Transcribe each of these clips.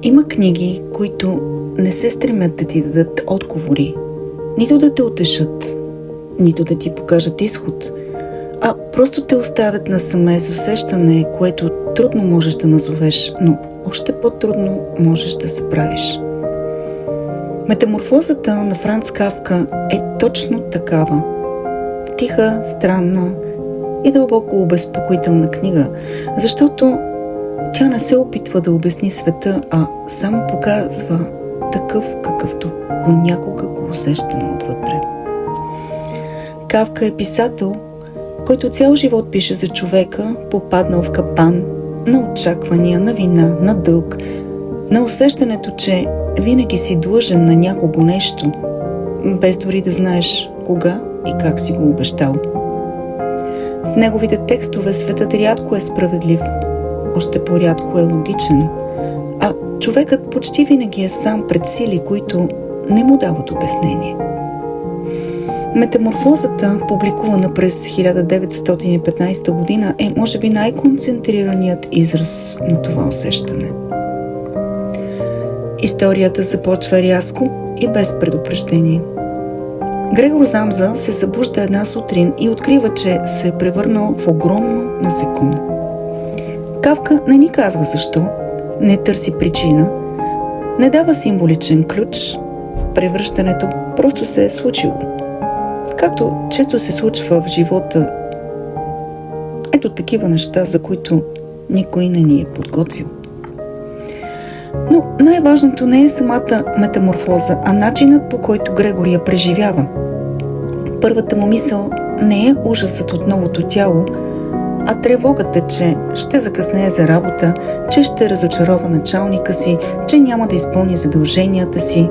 Има книги, които не се стремят да ти дадат отговори, нито да те утешат, нито да ти покажат изход, а просто те оставят насаме с усещане, което трудно можеш да назовеш, но още по-трудно можеш да съправиш. Метаморфозата на Франц Кафка е точно такава. Тиха, странна и дълбоко обезпокоителна книга, защото тя не се опитва да обясни света, а само показва такъв, какъвто понякога го усещаме отвътре. Кафка е писател, който цял живот пише за човека, попаднал в капан на очаквания, на вина, на дълг, на усещането, че винаги си длъжен на някого нещо, без дори да знаеш кога и как си го обещал. В неговите текстове светът рядко е справедлив, още по-рядко е логичен, а човекът почти винаги е сам пред сили, които не му дават обяснение. Метаморфозата, публикувана през 1915 година, е може би най-концентрираният израз на това усещане. Историята започва рязко и без предупреждение. Грегор Замза се събужда една сутрин и открива, че се е превърнал в огромно насекомо. Кафка не ни казва защо, не търси причина, не дава символичен ключ, превръщането просто се е случило. Както често се случва в живота, ето такива неща, за които никой не ни е подготвил. Но най-важното не е самата метаморфоза, а начинът, по който Грегор я преживява. Първата му мисъл не е ужасът от новото тяло, а тревогата, че ще закъснее за работа, че ще разочарова началника си, че няма да изпълни задълженията си.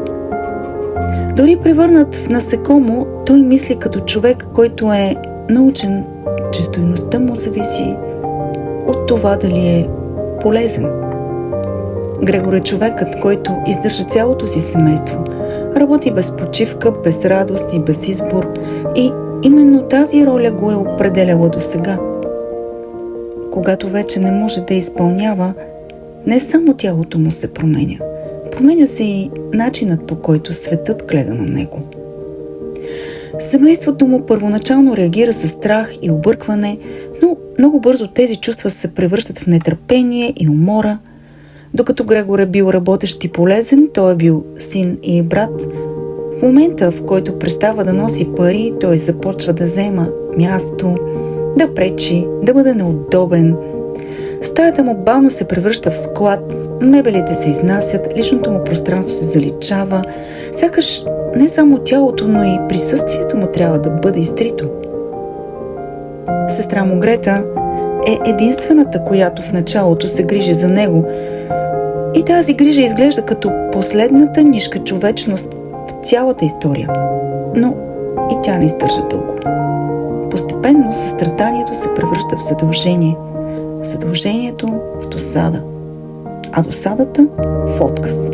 Дори превърнат в насекомо, той мисли като човек, който е научен, че стойността му зависи от това дали е полезен. Грегор е човекът, който издържа цялото си семейство, работи без почивка, без радост и без избор, и именно тази роля го е определяла досега. Когато вече не може да изпълнява, не само тялото му се променя, променя се и начинът, по който светът гледа на него. Семейството му първоначално реагира със страх и объркване, но много бързо тези чувства се превръщат в нетърпение и умора. Докато Грегор е бил работещ и полезен, той е бил син и брат. В момента, в който престава да носи пари, той започва да взема място, да пречи, да бъде неудобен. Стаята му бавно се превръща в склад, мебелите се изнасят, личното му пространство се заличава, сякаш не само тялото, но и присъствието му трябва да бъде изтрито. Сестра му Грета е единствената, която в началото се грижи за него, и тази грижа изглежда като последната нишка човечност в цялата история, но и тя не издържа дълго. Постепенно състраданието се превръща в задължение, задължението в досада, а досадата в отказ.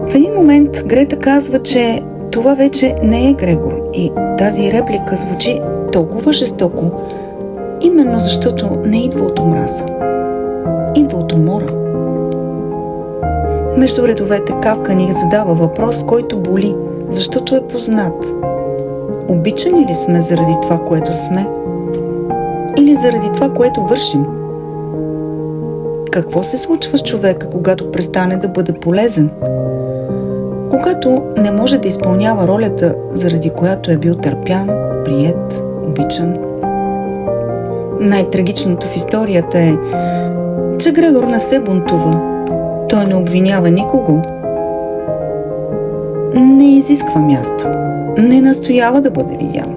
В един момент Грета казва, че това вече не е Грегор, и тази реплика звучи толкова жестоко, именно защото не идва от омраза, идва от умора. Между редовете Кафка ни задава въпрос, който боли, защото е познат. Обичани ли сме заради това, което сме? Или заради това, което вършим? Какво се случва с човека, когато престане да бъде полезен? Когато не може да изпълнява ролята, заради която е бил търпян, приет, обичан? Най-трагичното в историята е, че Грегор не се бунтува. Той не обвинява никого. Не изисква място. Не настоява да бъде видян.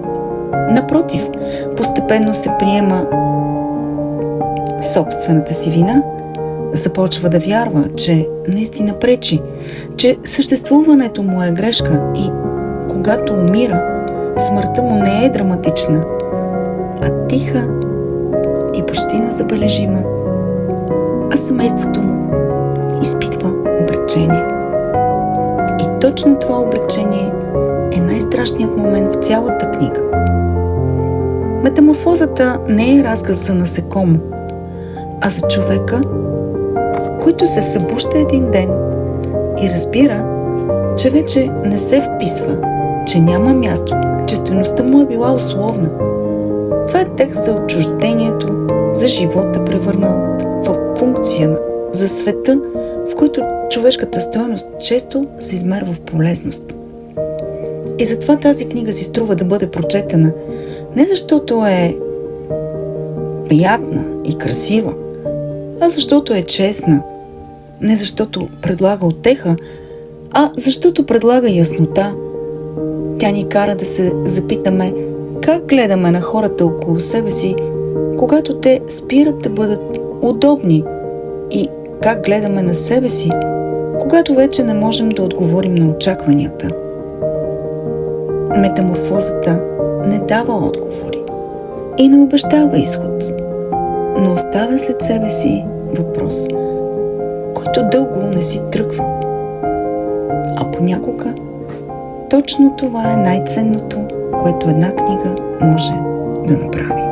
Напротив, постепенно се приема собствената си вина, започва да вярва, че наистина пречи, че съществуването му е грешка, и когато умира, смъртта му не е драматична, а тиха и почти незабележима, а семейството му изпитва облегчение. И точно това облегчение е най-страшният момент в цялата книга. Метаморфозата не е разказ за насекомо, а за човека, който се събужда един ден и разбира, че вече не се вписва, че няма място, че стойността му е била условна. Това е текст за отчуждението, за живота, превърнат в функция, за света, в който човешката стойност често се измерва в полезност. И затова тази книга си струва да бъде прочетена, не защото е приятна и красива, а защото е честна, не защото предлага утеха, а защото предлага яснота. Тя ни кара да се запитаме как гледаме на хората около себе си, когато те спират да бъдат удобни, и как гледаме на себе си, когато вече не можем да отговорим на очакванията. Метаморфозата не дава отговори и не обещава изход, но оставя след себе си въпрос, който дълго не си тръгва. А понякога точно това е най-ценното, което една книга може да направи.